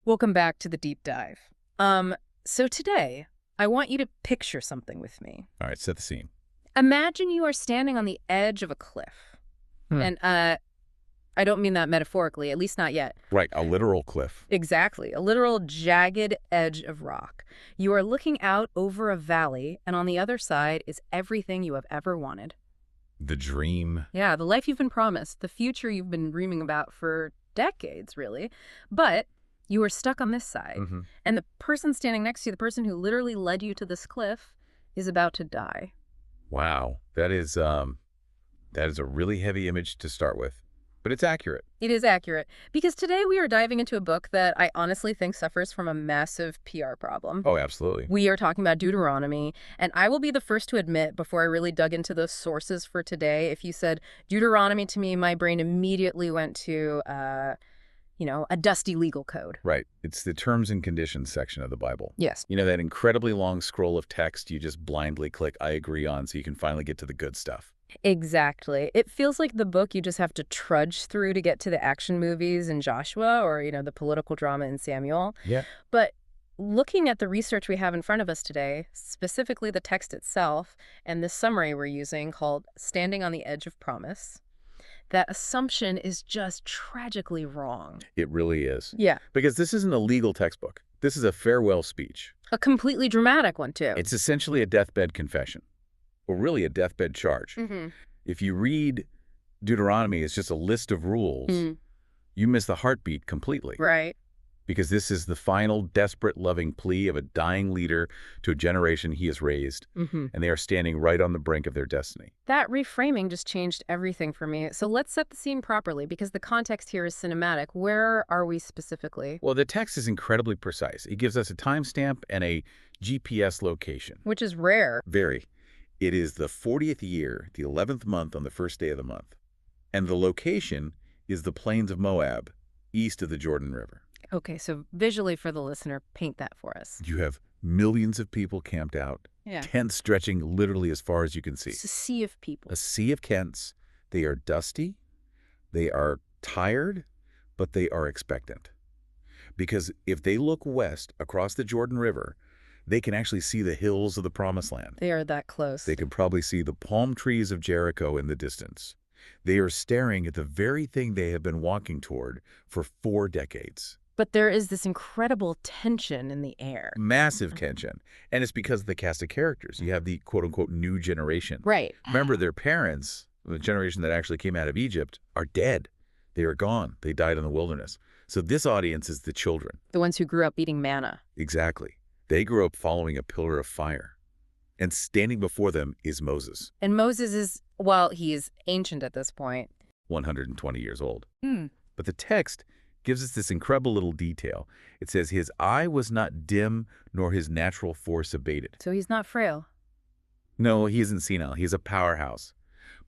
Welcome back to the deep dive. So today, I want you to picture something with me. All right, set the scene. Imagine you are standing on the edge of a cliff. And I don't mean that metaphorically, at least not yet. Right, a literal cliff. Exactly, a literal jagged edge of rock. You are looking out over a valley, and on the other side is everything you have ever wanted. The dream. Yeah, the life you've been promised, the future you've been dreaming about for decades, really. But you are stuck on this side, and the person standing next to you, the person who literally led you to this cliff, is about to die. Wow, that is a really heavy image to start with, but it's accurate. It is accurate, because today we are diving into a book that I honestly think suffers from a massive PR problem. Oh, absolutely. We are talking about Deuteronomy, and I will be the first to admit, before I really dug into the sources for today, if you said Deuteronomy to me, my brain immediately went to, a dusty legal code. Right. It's the terms and conditions section of the Bible. Yes. You know, that incredibly long scroll of text you just blindly click I agree on so you can finally get to the good stuff. Exactly. It feels like the book you just have to trudge through to get to the action movies in Joshua or, the political drama in Samuel. Yeah. But looking at the research we have in front of us today, specifically the text itself and this summary we're using called Standing on the Edge of Promise, that assumption is just tragically wrong. It really is. Yeah. Because this isn't a legal textbook. This is a farewell speech. A completely dramatic one, too. It's essentially a deathbed confession, or really a deathbed charge. If you read Deuteronomy as just a list of rules, you miss the heartbeat completely. Right. Because this is the final desperate loving plea of a dying leader to a generation he has raised, and they are standing right on the brink of their destiny. That reframing just changed everything for me. So let's set the scene properly, because the context here is cinematic. Where are we specifically? Well, the text is incredibly precise. It gives us a timestamp and a GPS location. Which is rare. Very. It is the 40th year, the 11th month on the first day of the month. And the location is the plains of Moab, east of the Jordan River. Okay, so visually for the listener, paint that for us. You have millions of people camped out, tents stretching literally as far as you can see. It's a sea of people. A sea of tents. They are dusty, they are tired, but they are expectant. Because if they look west across the Jordan River, they can actually see the hills of the Promised Land. They are that close. They can probably see the palm trees of Jericho in the distance. They are staring at the very thing they have been walking toward for 4 decades. But there is this incredible tension in the air. Massive tension. And it's because of the cast of characters. You have the quote-unquote new generation. Right. Remember, their parents, the generation that actually came out of Egypt, are dead. They are gone. They died in the wilderness. So this audience is the children. The ones who grew up eating manna. Exactly. They grew up following a pillar of fire. And standing before them is Moses. And Moses is, well, he is ancient at this point. 120 years old. But the text gives us this incredible little detail. It says, his eye was not dim, nor his natural force abated. So he's not frail. No, he isn't senile. He is a powerhouse.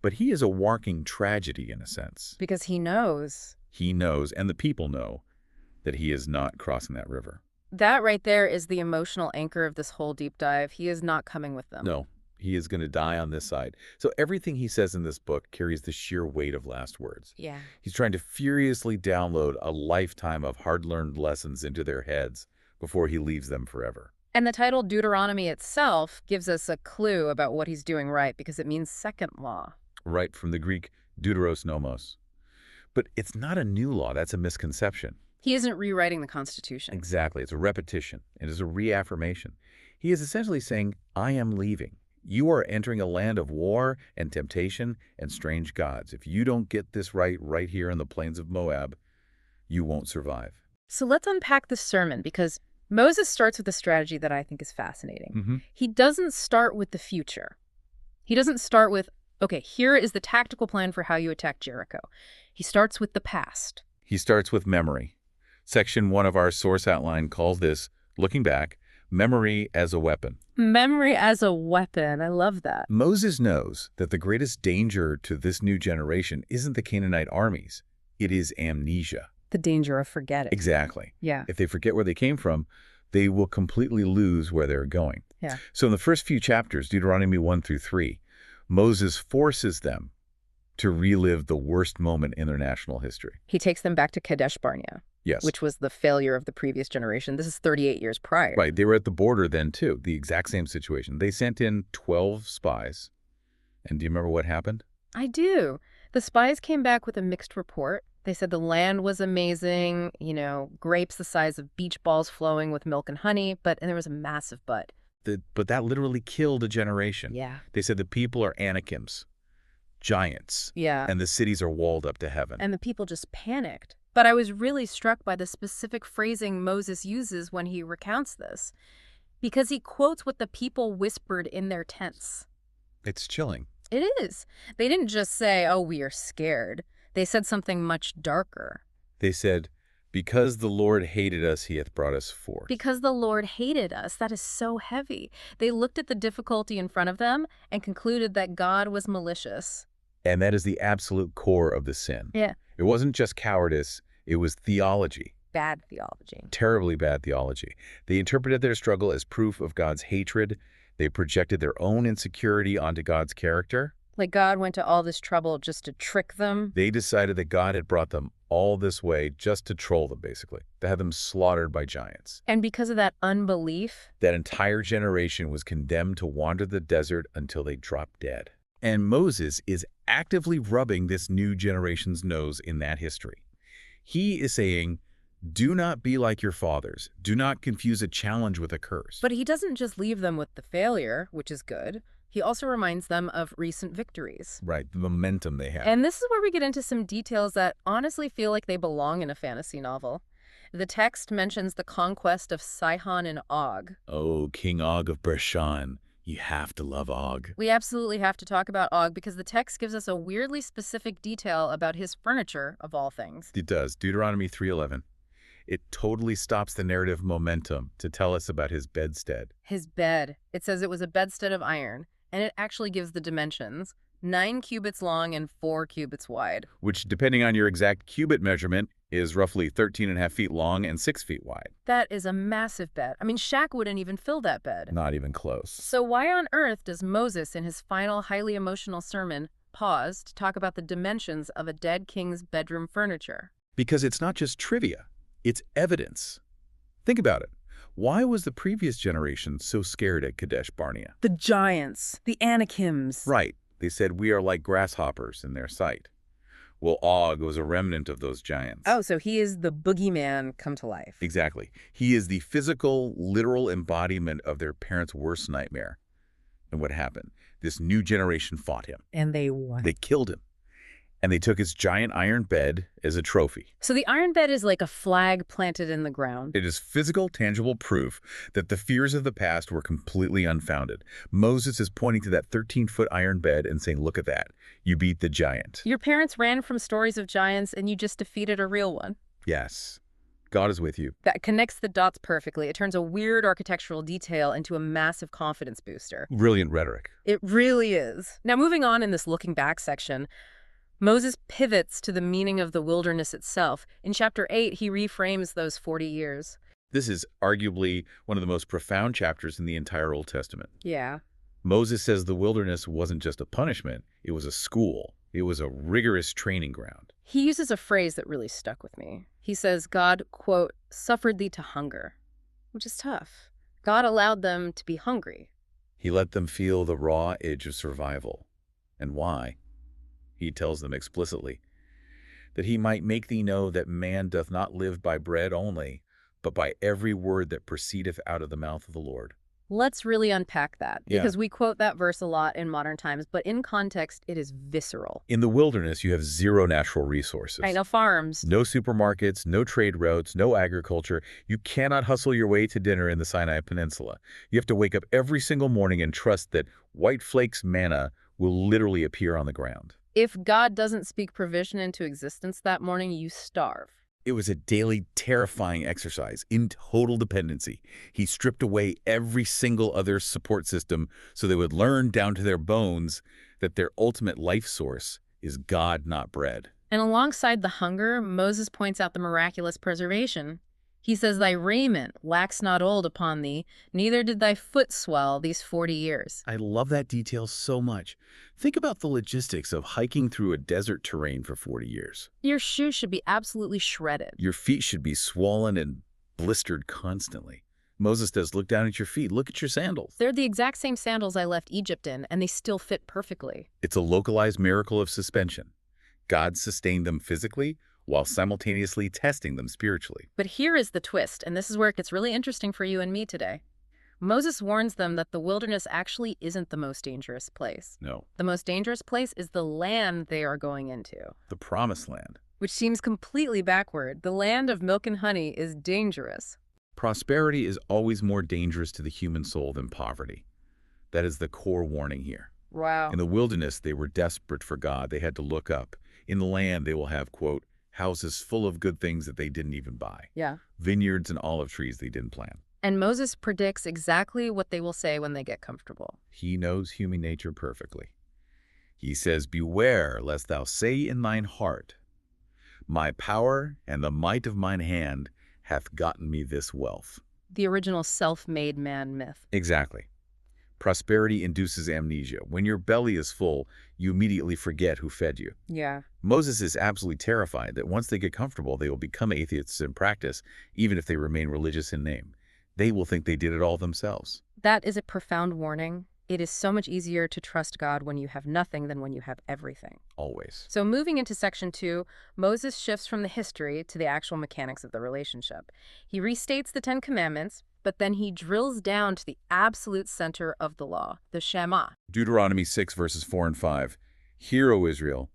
But he is a walking tragedy in a sense. Because he knows. He knows, and the people know, that he is not crossing that river. That right there is the emotional anchor of this whole deep dive. He is not coming with them. No, he is going to die on this side. So everything he says in this book carries the sheer weight of last words. Yeah. He's trying to furiously download a lifetime of hard-learned lessons into their heads before he leaves them forever. And the title Deuteronomy itself gives us a clue about what he's doing right, because it means second law. Right, from the Greek deuteros nomos. But it's not a new law. That's a misconception. He isn't rewriting the Constitution. Exactly. It's a repetition. It is a reaffirmation. He is essentially saying, I am leaving. You are entering a land of war and temptation and strange gods. If you don't get this right here in the plains of Moab, you won't survive. So let's unpack this sermon, because Moses starts with a strategy that I think is fascinating. He doesn't start with the future. He doesn't start with, okay, here is the tactical plan for how you attack Jericho. He starts with the past. He starts with memory. Section 1 of our source outline calls this, looking back, memory as a weapon. Memory as a weapon. I love that. Moses knows that the greatest danger to this new generation isn't the Canaanite armies. It is amnesia. The danger of forgetting. Exactly. Yeah. If they forget where they came from, they will completely lose where they're going. Yeah. So in the first few chapters, Deuteronomy 1 through 3, Moses forces them to relive the worst moment in their national history. He takes them back to Kadesh Barnea. Yes. which was the failure of the previous generation. This is 38 years prior. Right. They were at the border then, too. The exact same situation. They sent in 12 spies. And do you remember what happened? I do. The spies came back with a mixed report. They said the land was amazing, grapes the size of beach balls flowing with milk and honey, and there was a massive but. But that literally killed a generation. Yeah. They said the people are Anakims, giants. Yeah. And the cities are walled up to heaven. And the people just panicked. But I was really struck by the specific phrasing Moses uses when he recounts this, because he quotes what the people whispered in their tents. It's chilling. It is. They didn't just say, oh, we are scared. They said something much darker. They said, because the Lord hated us, he hath brought us forth. Because the Lord hated us. That is so heavy. They looked at the difficulty in front of them and concluded that God was malicious. And that is the absolute core of the sin. Yeah. It wasn't just cowardice, it was theology. Bad theology. Terribly bad theology. They interpreted their struggle as proof of God's hatred. They projected their own insecurity onto God's character. Like God went to all this trouble just to trick them. They decided that God had brought them all this way just to troll them, basically, to have them slaughtered by giants. And because of that unbelief, that entire generation was condemned to wander the desert until they dropped dead. And Moses is actively rubbing this new generation's nose in that history. He is saying, do not be like your fathers. Do not confuse a challenge with a curse. But he doesn't just leave them with the failure, which is good. He also reminds them of recent victories. Right, the momentum they have. And this is where we get into some details that honestly feel like they belong in a fantasy novel. The text mentions the conquest of Sihon and Og. Oh, King Og of Bashan. You have to love Og. We absolutely have to talk about Og because the text gives us a weirdly specific detail about his furniture, of all things. It does. Deuteronomy 3:11. It totally stops the narrative momentum to tell us about his bedstead. His bed. It says it was a bedstead of iron, and it actually gives the dimensions. 9 cubits long and 4 cubits wide. Which, depending on your exact cubit measurement, is roughly 13.5 feet long and 6 feet wide. That is a massive bed. I mean, Shaq wouldn't even fill that bed. Not even close. So why on earth does Moses, in his final highly emotional sermon, pause to talk about the dimensions of a dead king's bedroom furniture? Because it's not just trivia. It's evidence. Think about it. Why was the previous generation so scared at Kadesh Barnea? The giants, the Anakims. Right. They said we are like grasshoppers in their sight. Well, Og was a remnant of those giants. Oh, so he is the boogeyman come to life. Exactly. He is the physical, literal embodiment of their parents' worst nightmare. And what happened? This new generation fought him. And they won. They killed him. And they took his giant iron bed as a trophy. So the iron bed is like a flag planted in the ground. It is physical, tangible proof that the fears of the past were completely unfounded. Moses is pointing to that 13-foot iron bed and saying, look at that. You beat the giant. Your parents ran from stories of giants and you just defeated a real one. Yes. God is with you. That connects the dots perfectly. It turns a weird architectural detail into a massive confidence booster. Brilliant rhetoric. It really is. Now, moving on in this looking back section, Moses pivots to the meaning of the wilderness itself. In chapter 8, he reframes those 40 years. This is arguably one of the most profound chapters in the entire Old Testament. Yeah. Moses says the wilderness wasn't just a punishment, it was a school. It was a rigorous training ground. He uses a phrase that really stuck with me. He says, God, quote, suffered thee to hunger, which is tough. God allowed them to be hungry. He let them feel the raw edge of survival. And why? He tells them explicitly, that he might make thee know that man doth not live by bread only, but by every word that proceedeth out of the mouth of the Lord. Let's really unpack that, Yeah. because we quote that verse a lot in modern times, but in context, it is visceral. In the wilderness, you have zero natural resources. Right, no farms. No supermarkets, no trade routes, no agriculture. You cannot hustle your way to dinner in the Sinai Peninsula. You have to wake up every single morning and trust that white flakes manna will literally appear on the ground. If God doesn't speak provision into existence that morning, you starve. It was a daily, terrifying exercise in total dependency. He stripped away every single other support system so they would learn down to their bones that their ultimate life source is God, not bread. And alongside the hunger, Moses points out the miraculous preservation. He says, thy raiment wax not old upon thee, neither did thy foot swell these 40 years. I love that detail so much. Think about the logistics of hiking through a desert terrain for 40 years. Your shoes should be absolutely shredded. Your feet should be swollen and blistered constantly. Moses says, look down at your feet. Look at your sandals. They're the exact same sandals I left Egypt in, and they still fit perfectly. It's a localized miracle of suspension. God sustained them physically while simultaneously testing them spiritually. But here is the twist, and this is where it gets really interesting for you and me today. Moses warns them that the wilderness actually isn't the most dangerous place. No. The most dangerous place is the land they are going into. The promised land. Which seems completely backward. The land of milk and honey is dangerous. Prosperity is always more dangerous to the human soul than poverty. That is the core warning here. Wow. In the wilderness, they were desperate for God. They had to look up. In the land, they will have, quote, houses full of good things that they didn't even buy. Yeah. Vineyards and olive trees they didn't plant. And Moses predicts exactly what they will say when they get comfortable. He knows human nature perfectly. He says, beware lest thou say in thine heart, my power and the might of mine hand hath gotten me this wealth. The original self-made man myth. Exactly. Prosperity induces amnesia. When your belly is full, you immediately forget who fed you. Yeah. Moses is absolutely terrified that once they get comfortable, they will become atheists in practice, even if they remain religious in name. They will think they did it all themselves. That is a profound warning. It is so much easier to trust God when you have nothing than when you have everything. Always. So moving into section 2, Moses shifts from the history to the actual mechanics of the relationship. He restates the 10 Commandments, but then he drills down to the absolute center of the law, the Shema. Deuteronomy 6 verses 4 and 5. Hear, O Israel,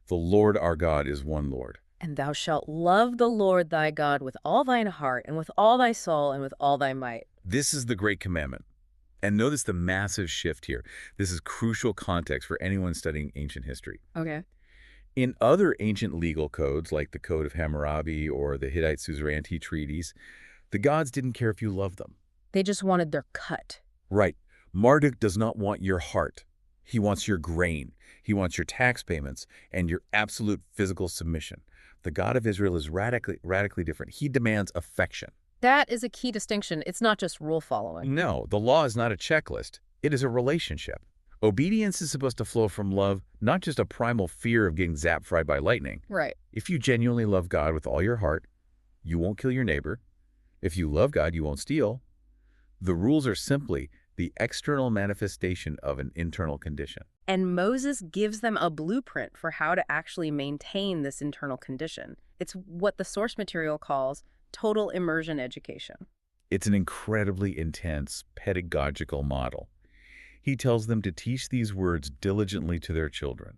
the Lord our God is one Lord. And thou shalt love the Lord thy God with all thine heart, and with all thy soul, and with all thy might. This is the great commandment. And notice the massive shift here. This is crucial context for anyone studying ancient history. Okay. In other ancient legal codes, like the Code of Hammurabi or the Hittite suzerainty treaties, the gods didn't care if you loved them. They just wanted their cut. Right. Marduk does not want your heart. He wants your grain. He wants your tax payments and your absolute physical submission. The God of Israel is radically different. He demands affection. That is a key distinction. It's not just rule following. No, the law is not a checklist. It is a relationship. Obedience is supposed to flow from love, not just a primal fear of getting fried by lightning. Right. If you genuinely love God with all your heart, you won't kill your neighbor. If you love God, you won't steal. The rules are simply the external manifestation of an internal condition. And Moses gives them a blueprint for how to actually maintain this internal condition. It's what the source material calls total immersion education. It's an incredibly intense pedagogical model. He tells them to teach these words diligently to their children,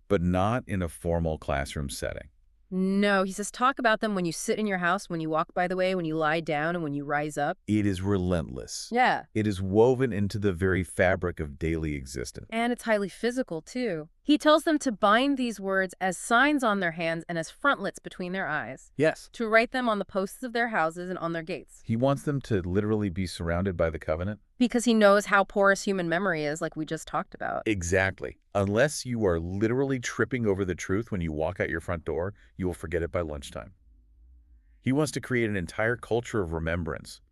but not in a formal classroom setting. No, he says talk about them when you sit in your house, when you walk by the way, when you lie down, and when you rise up. It is relentless. Yeah. It is woven into the very fabric of daily existence. And it's highly physical, too. He tells them to bind these words as signs on their hands and as frontlets between their eyes. Yes. To write them on the posts of their houses and on their gates. He wants them to literally be surrounded by the covenant. Because he knows how porous human memory is, like we just talked about. Exactly. Unless you are literally tripping over the truth when you walk out your front door, you will forget it by lunchtime. He wants to create an entire culture of remembrance,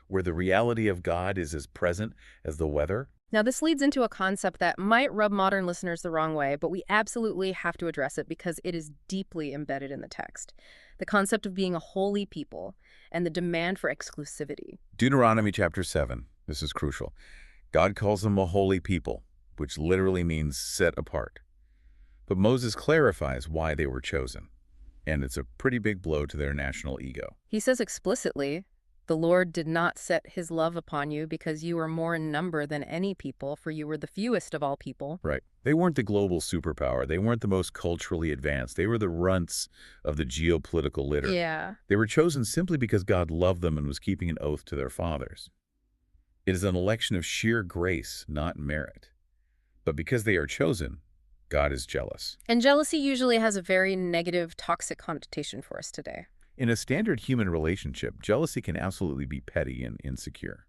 where the reality of God is as present as the weather. Now, this leads into a concept that might rub modern listeners the wrong way, but we absolutely have to address it because it is deeply embedded in the text. The concept of being a holy people and the demand for exclusivity. Deuteronomy chapter 7. This is crucial. God calls them a holy people, which literally means set apart. But Moses clarifies why they were chosen, and it's a pretty big blow to their national ego. He says explicitly, the Lord did not set his love upon you because you were more in number than any people, for you were the fewest of all people. Right. They weren't the global superpower. They weren't the most culturally advanced. They were the runts of the geopolitical litter. Yeah. They were chosen simply because God loved them and was keeping an oath to their fathers. It is an election of sheer grace, not merit. But because they are chosen, God is jealous. And jealousy usually has a very negative, toxic connotation for us today. In a standard human relationship, jealousy can absolutely be petty and insecure.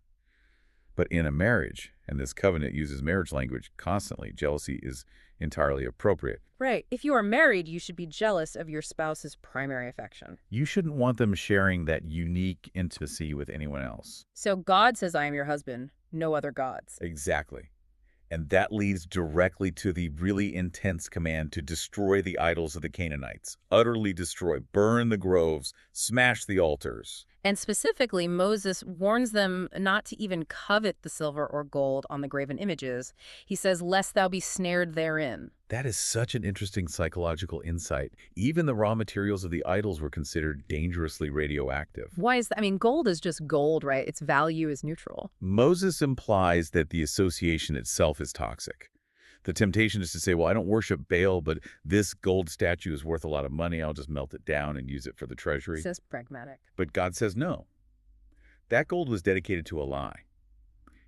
But in a marriage, and this covenant uses marriage language constantly, jealousy is entirely appropriate. Right. If you are married, you should be jealous of your spouse's primary affection. You shouldn't want them sharing that unique intimacy with anyone else. So God says, I am your husband, no other gods. Exactly. And that leads directly to the really intense command to destroy the idols of the Canaanites. Utterly destroy, burn the groves, smash the altars. And specifically, Moses warns them not to even covet the silver or gold on the graven images. He says, lest thou be snared therein. That is such an interesting psychological insight. Even the raw materials of the idols were considered dangerously radioactive. Why is that? I mean, gold is just gold, right? Its value is neutral. Moses implies that the association itself is toxic. The temptation is to say, well, I don't worship Baal, but this gold statue is worth a lot of money. I'll just melt it down and use it for the treasury. Says pragmatic. But God says no. That gold was dedicated to a lie.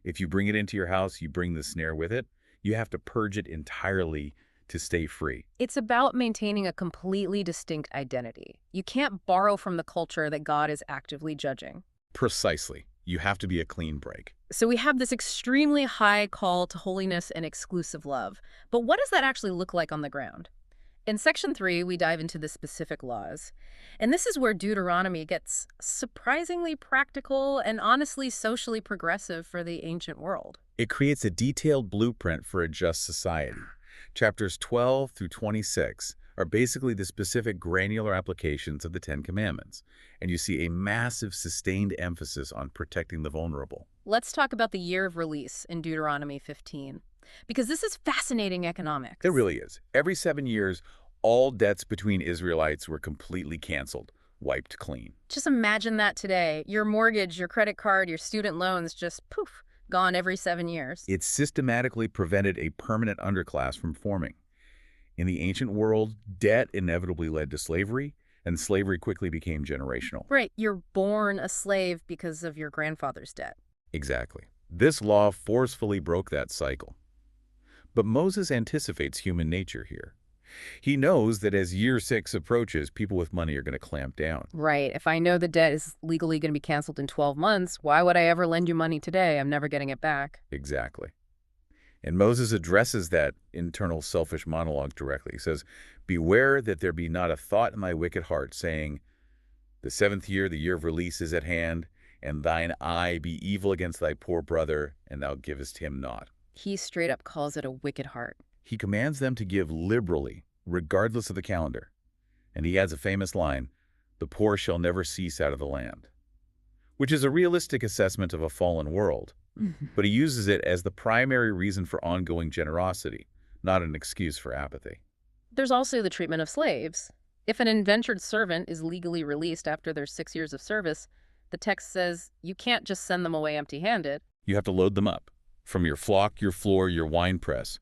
If you bring it into your house, you bring the snare with it. You have to purge it entirely to stay free. It's about maintaining a completely distinct identity. You can't borrow from the culture that God is actively judging. Precisely. You have to be a clean break. So we have this extremely high call to holiness and exclusive love. But what does that actually look like on the ground? In Section 3, we dive into the specific laws. And this is where Deuteronomy gets surprisingly practical and honestly socially progressive for the ancient world. It creates a detailed blueprint for a just society. Chapters 12 through 26 are basically the specific granular applications of the Ten Commandments, and you see a massive sustained emphasis on protecting the vulnerable. Let's talk about the year of release in Deuteronomy 15, because this is fascinating economics. It really is. Every 7 years, all debts between Israelites were completely canceled, wiped clean. Just imagine that today. Your mortgage, your credit card, your student loans just poof, gone every 7 years. It systematically prevented a permanent underclass from forming. In the ancient world, debt inevitably led to slavery, and slavery quickly became generational. Right, you're born a slave because of your grandfather's debt. Exactly. This law forcefully broke that cycle. But Moses anticipates human nature here. He knows that as year 6 approaches, people with money are going to clamp down. Right. If I know the debt is legally going to be canceled in 12 months, why would I ever lend you money today? I'm never getting it back. Exactly. And Moses addresses that internal selfish monologue directly. He says, beware that there be not a thought in thy wicked heart, saying, the 7th year, the year of release is at hand, and thine eye be evil against thy poor brother, and thou givest him naught. He straight up calls it a wicked heart. He commands them to give liberally, regardless of the calendar. And he adds a famous line, the poor shall never cease out of the land, which is a realistic assessment of a fallen world. But he uses it as the primary reason for ongoing generosity, not an excuse for apathy. There's also the treatment of slaves. If an indentured servant is legally released after their 6 years of service, the text says you can't just send them away empty-handed. You have to load them up, from your flock, your floor, your wine press.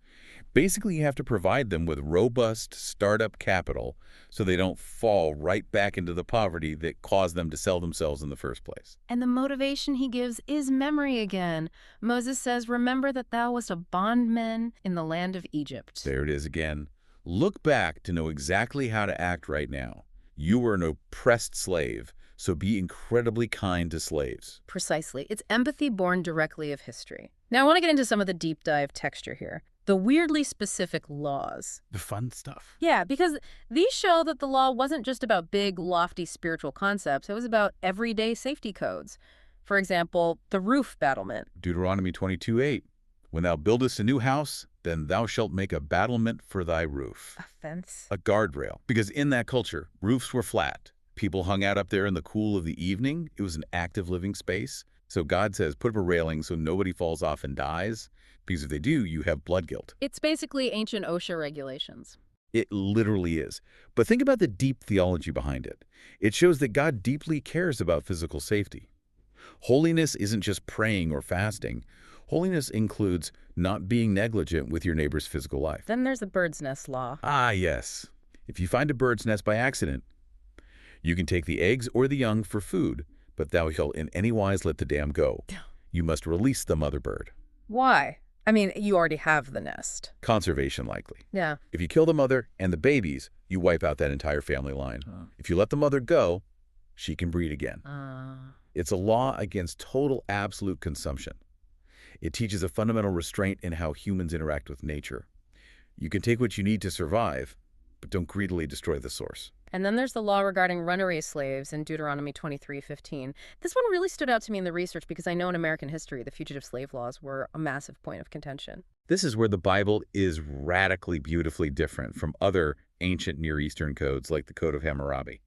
Basically, you have to provide them with robust startup capital so they don't fall right back into the poverty that caused them to sell themselves in the first place. And the motivation he gives is memory again. Moses says, remember that thou wast a bondman in the land of Egypt. There it is again. Look back to know exactly how to act right now. You were an oppressed slave, so be incredibly kind to slaves. Precisely. It's empathy born directly of history. Now, I want to get into some of the deep dive texture here. The weirdly specific laws. The fun stuff. Yeah, because these show that the law wasn't just about big, lofty spiritual concepts. It was about everyday safety codes. For example, the roof battlement. Deuteronomy 22:8. When thou buildest a new house, then thou shalt make a battlement for thy roof. A fence. A guardrail. Because in that culture, roofs were flat. People hung out up there in the cool of the evening. It was an active living space. So God says, put up a railing so nobody falls off and dies. Because if they do, you have blood guilt. It's basically ancient OSHA regulations. It literally is. But think about the deep theology behind it. It shows that God deeply cares about physical safety. Holiness isn't just praying or fasting. Holiness includes not being negligent with your neighbor's physical life. Then there's the bird's nest law. Ah, yes. If you find a bird's nest by accident, you can take the eggs or the young for food, but thou shalt in any wise let the dam go. You must release the mother bird. Why? I mean, you already have the nest. Conservation, likely. Yeah. If you kill the mother and the babies, you wipe out that entire family line. If you let the mother go, she can breed again. It's a law against total absolute consumption. It teaches a fundamental restraint in how humans interact with nature. You can take what you need to survive, but don't greedily destroy the source. And then there's the law regarding runaway slaves in Deuteronomy 23:15. This one really stood out to me in the research because I know in American history the fugitive slave laws were a massive point of contention. This is where the Bible is radically beautifully different from other ancient Near Eastern codes like the Code of Hammurabi.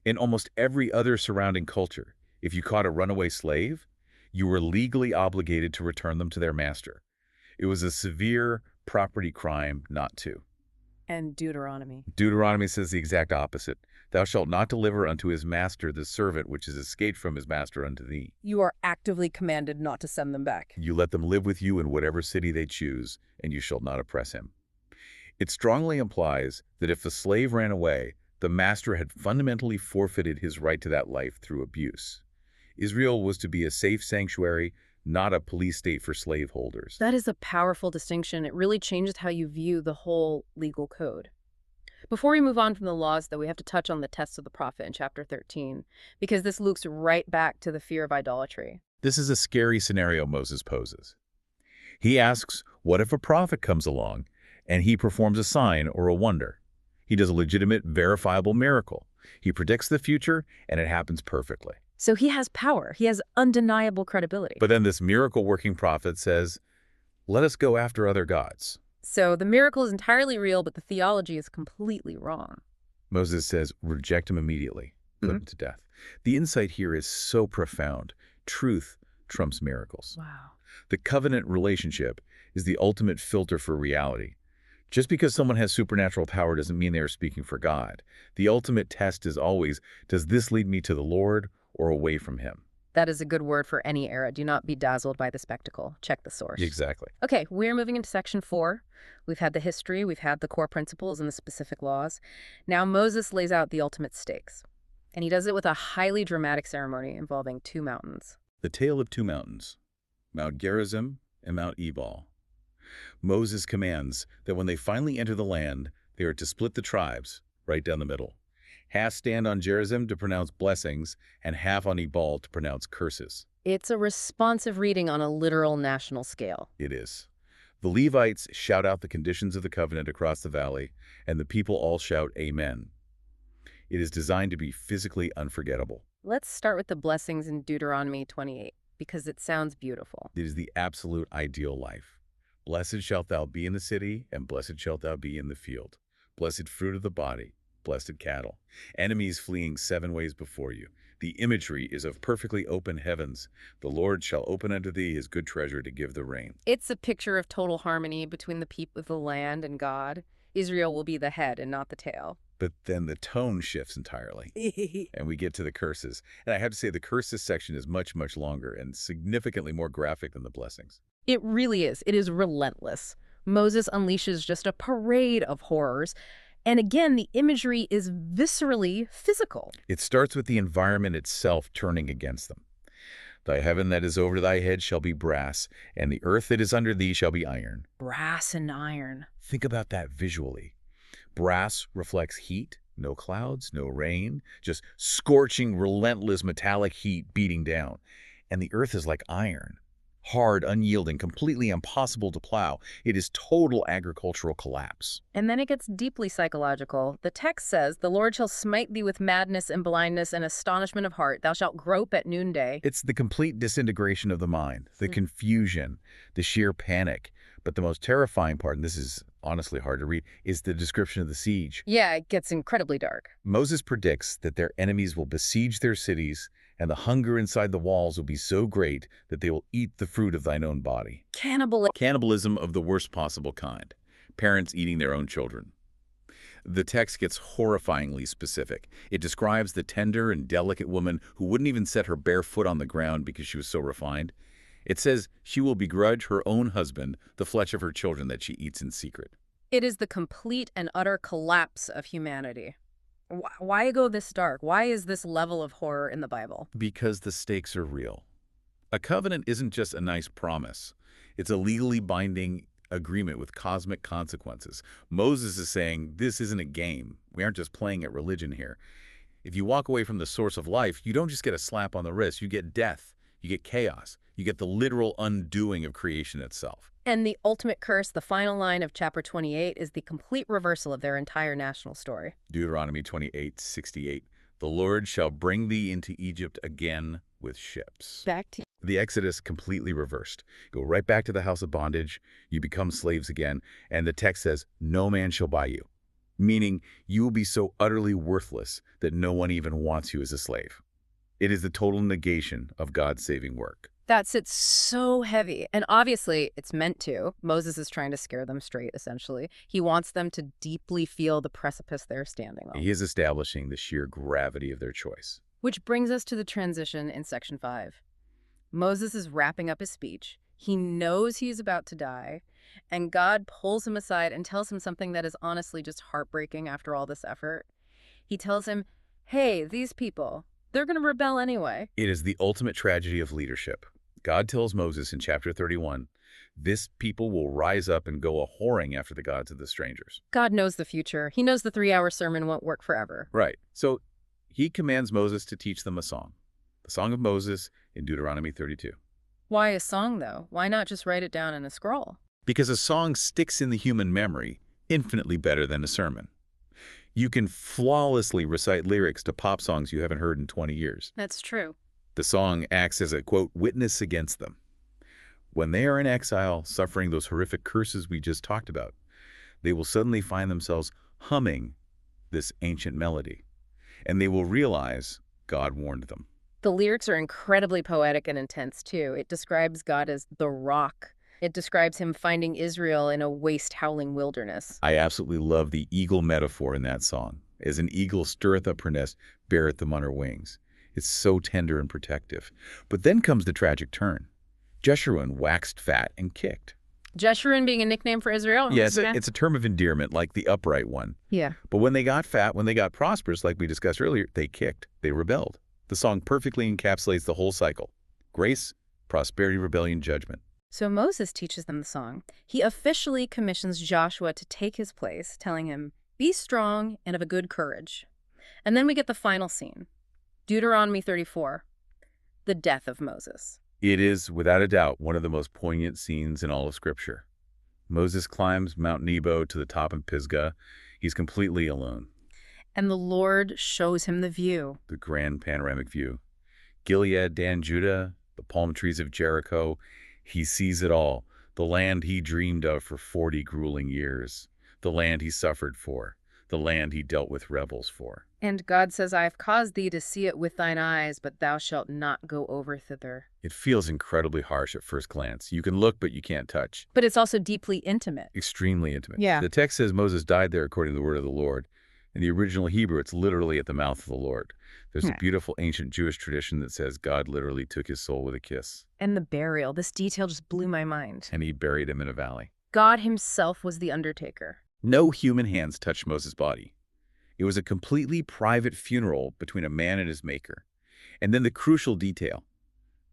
In almost every other surrounding culture, if you caught a runaway slave, you were legally obligated to return them to their master. It was a severe property crime not to. And Deuteronomy. Deuteronomy says the exact opposite. Thou shalt not deliver unto his master the servant which is escaped from his master unto thee. You are actively commanded not to send them back. You let them live with you in whatever city they choose, and you shall not oppress him. It strongly implies that if the slave ran away, the master had fundamentally forfeited his right to that life through abuse. Israel was to be a safe sanctuary, not a police state for slaveholders. That is a powerful distinction. It really changes how you view the whole legal code. Before we move on from the laws, though, we have to touch on the test of the prophet in chapter 13, because this loops right back to the fear of idolatry. This is a scary scenario Moses poses. He asks, what if a prophet comes along and he performs a sign or a wonder? He does a legitimate, verifiable miracle. He predicts the future, and it happens perfectly. So he has power. He has undeniable credibility. But then this miracle-working prophet says, let us go after other gods. So the miracle is entirely real, but the theology is completely wrong. Moses says, reject him immediately, put him to death. The insight here is so profound. Truth trumps miracles. Wow. The covenant relationship is the ultimate filter for reality. Just because someone has supernatural power doesn't mean they are speaking for God. The ultimate test is always, does this lead me to the Lord or away from him? That is a good word for any era. Do not be dazzled by the spectacle. Check the source. Exactly. Okay, we're moving into section 4. We've had the history, we've had the core principles and the specific laws. Now Moses lays out the ultimate stakes. And he does it with a highly dramatic ceremony involving 2 mountains. The tale of 2 mountains, Mount Gerizim and Mount Ebal. Moses commands that when they finally enter the land, they are to split the tribes right down the middle. Half stand on Gerizim to pronounce blessings, and half on Ebal to pronounce curses. It's a responsive reading on a literal national scale. It is. The Levites shout out the conditions of the covenant across the valley, and the people all shout Amen. It is designed to be physically unforgettable. Let's start with the blessings in Deuteronomy 28, because it sounds beautiful. It is the absolute ideal life. Blessed shalt thou be in the city, and blessed shalt thou be in the field. Blessed fruit of the body, blessed cattle. Enemies fleeing 7 ways before you. The imagery is of perfectly open heavens. The Lord shall open unto thee his good treasure to give the rain. It's a picture of total harmony between the people of the land and God. Israel will be the head and not the tail. But then the tone shifts entirely, and we get to the curses. And I have to say the curses section is much, much longer and significantly more graphic than the blessings. It really is. It is relentless. Moses unleashes just a parade of horrors. And again, the imagery is viscerally physical. It starts with the environment itself turning against them. Thy heaven that is over thy head shall be brass, and the earth that is under thee shall be iron. Brass and iron. Think about that visually. Brass reflects heat, no clouds, no rain, just scorching, relentless metallic heat beating down. And the earth is like iron. Hard, unyielding, completely impossible to plow. It is total agricultural collapse. And then it gets deeply psychological. The text says, the Lord shall smite thee with madness and blindness and astonishment of heart. Thou shalt grope at noonday. It's the complete disintegration of the mind, the confusion, the sheer panic. But the most terrifying part, and this is honestly hard to read, is the description of the siege. Yeah, it gets incredibly dark. Moses predicts that their enemies will besiege their cities, and the hunger inside the walls will be so great that they will eat the fruit of thine own body. Cannibalism of the worst possible kind. Parents eating their own children. The text gets horrifyingly specific. It describes the tender and delicate woman who wouldn't even set her bare foot on the ground because she was so refined. It says she will begrudge her own husband the flesh of her children that she eats in secret. It is the complete and utter collapse of humanity. Why go this dark? Why is this level of horror in the Bible? Because the stakes are real. A covenant isn't just a nice promise. It's a legally binding agreement with cosmic consequences. Moses is saying, this isn't a game. We aren't just playing at religion here. If you walk away from the source of life, you don't just get a slap on the wrist. You get death. You get chaos. You get the literal undoing of creation itself. And the ultimate curse, the final line of chapter 28, is the complete reversal of their entire national story. Deuteronomy 28:68. The Lord shall bring thee into Egypt again with ships. Back to The Exodus completely reversed. Go right back to the house of bondage. You become slaves again. And the text says, no man shall buy you. Meaning you will be so utterly worthless that no one even wants you as a slave. It is the total negation of God's saving work. That sits so heavy. And obviously, it's meant to. Moses is trying to scare them straight, essentially. He wants them to deeply feel the precipice they're standing on. He is establishing the sheer gravity of their choice. Which brings us to the transition in section 5. Moses is wrapping up his speech. He knows he's about to die. And God pulls him aside and tells him something that is honestly just heartbreaking after all this effort. He tells him, hey, these people, they're going to rebel anyway. It is the ultimate tragedy of leadership. God tells Moses in chapter 31, this people will rise up and go a-whoring after the gods of the strangers. God knows the future. He knows the 3-hour sermon won't work forever. Right. So he commands Moses to teach them a song. The Song of Moses in Deuteronomy 32. Why a song, though? Why not just write it down in a scroll? Because a song sticks in the human memory infinitely better than a sermon. You can flawlessly recite lyrics to pop songs you haven't heard in 20 years. That's true. The song acts as a, quote, witness against them. When they are in exile, suffering those horrific curses we just talked about, they will suddenly find themselves humming this ancient melody, and they will realize God warned them. The lyrics are incredibly poetic and intense, too. It describes God as the rock. It describes him finding Israel in a waste-howling wilderness. I absolutely love the eagle metaphor in that song. As an eagle stirreth up her nest, beareth them on her wings. It's so tender and protective. But then comes the tragic turn. Jeshurun waxed fat and kicked. Jeshurun being a nickname for Israel? Yes, it's a term of endearment, like the upright one. Yeah. But when they got fat, when they got prosperous, like we discussed earlier, they kicked. They rebelled. The song perfectly encapsulates the whole cycle. Grace, prosperity, rebellion, judgment. So Moses teaches them the song. He officially commissions Joshua to take his place, telling him, be strong and of a good courage. And then we get the final scene. Deuteronomy 34, the death of Moses. It is, without a doubt, one of the most poignant scenes in all of Scripture. Moses climbs Mount Nebo to the top of Pisgah. He's completely alone. And the Lord shows him the view. The grand panoramic view. Gilead, Dan, Judah, the palm trees of Jericho. He sees it all. The land he dreamed of for 40 grueling years. The land he suffered for. The land he dealt with rebels for. And God says, I have caused thee to see it with thine eyes, but thou shalt not go over thither. It feels incredibly harsh at first glance. You can look, but you can't touch. But it's also deeply intimate. Extremely intimate. Yeah. The text says Moses died there according to the word of the Lord. In the original Hebrew, it's literally at the mouth of the Lord. There's a beautiful ancient Jewish tradition that says God literally took his soul with a kiss. And the burial, this detail just blew my mind. And he buried him in a valley. God himself was the undertaker. No human hands touched Moses' body. It was a completely private funeral between a man and his maker. And then the crucial detail.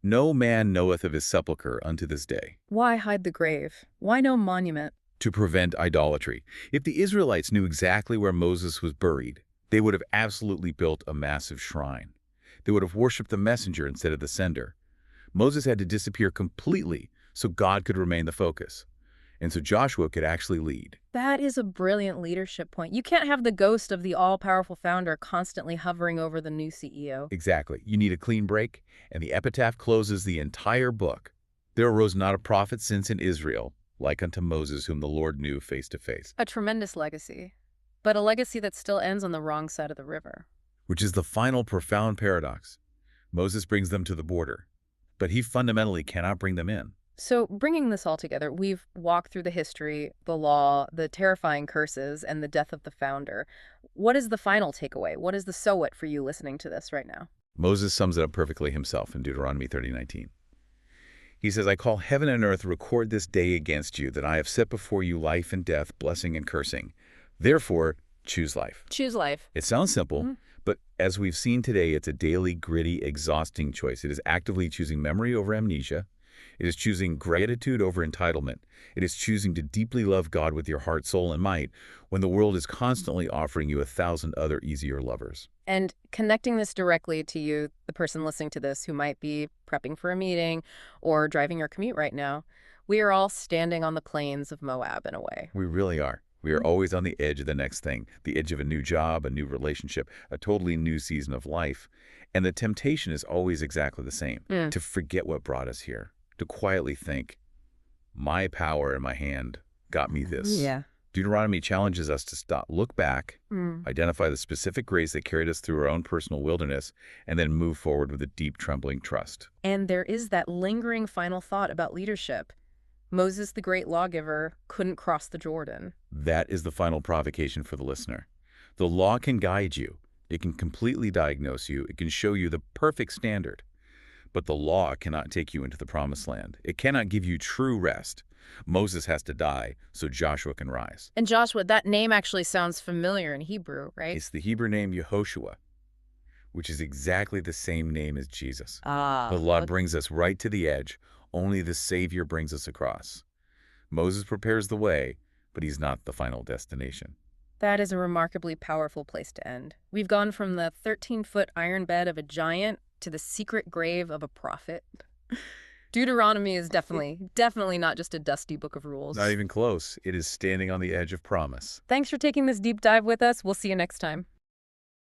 No man knoweth of his sepulchre unto this day. Why hide the grave? Why no monument? To prevent idolatry. If the Israelites knew exactly where Moses was buried, they would have absolutely built a massive shrine. They would have worshipped the messenger instead of the sender. Moses had to disappear completely so God could remain the focus. And so Joshua could actually lead. That is a brilliant leadership point. You can't have the ghost of the all-powerful founder constantly hovering over the new CEO. Exactly. You need a clean break, and the epitaph closes the entire book. There arose not a prophet since in Israel, like unto Moses, whom the Lord knew face to face. A tremendous legacy, but a legacy that still ends on the wrong side of the river. Which is the final profound paradox. Moses brings them to the border, but he fundamentally cannot bring them in. So bringing this all together, we've walked through the history, the law, the terrifying curses, and the death of the founder. What is the final takeaway? What is the so what for you listening to this right now? Moses sums it up perfectly himself in Deuteronomy 30:19. He says, I call heaven and earth record this day against you, that I have set before you life and death, blessing and cursing. Therefore, choose life. Choose life. It sounds simple, but as we've seen today, it's a daily, gritty, exhausting choice. It is actively choosing memory over amnesia. It is choosing gratitude over entitlement. It is choosing to deeply love God with your heart, soul, and might when the world is constantly offering you 1,000 other easier lovers. And connecting this directly to you, the person listening to this who might be prepping for a meeting or driving your commute right now, we are all standing on the plains of Moab in a way. We really are. We are always on the edge of the next thing, the edge of a new job, a new relationship, a totally new season of life. And the temptation is always exactly the same, to forget what brought us here, to quietly think, my power in my hand got me this. Yeah. Deuteronomy challenges us to stop, look back, identify the specific grace that carried us through our own personal wilderness, and then move forward with a deep, trembling trust. And there is that lingering final thought about leadership. Moses, the great lawgiver, couldn't cross the Jordan. That is the final provocation for the listener. The law can guide you. It can completely diagnose you. It can show you the perfect standard. But the law cannot take you into the promised land. It cannot give you true rest. Moses has to die so Joshua can rise. And Joshua, that name actually sounds familiar in Hebrew, right? It's the Hebrew name Yehoshua, which is exactly the same name as Jesus. Ah. The law brings us right to the edge. Only the Savior brings us across. Moses prepares the way, but he's not the final destination. That is a remarkably powerful place to end. We've gone from the 13-foot iron bed of a giant to the secret grave of a prophet. Deuteronomy is definitely not just a dusty book of rules. Not even close. It is standing on the edge of promise. Thanks for taking this deep dive with us. We'll see you next time.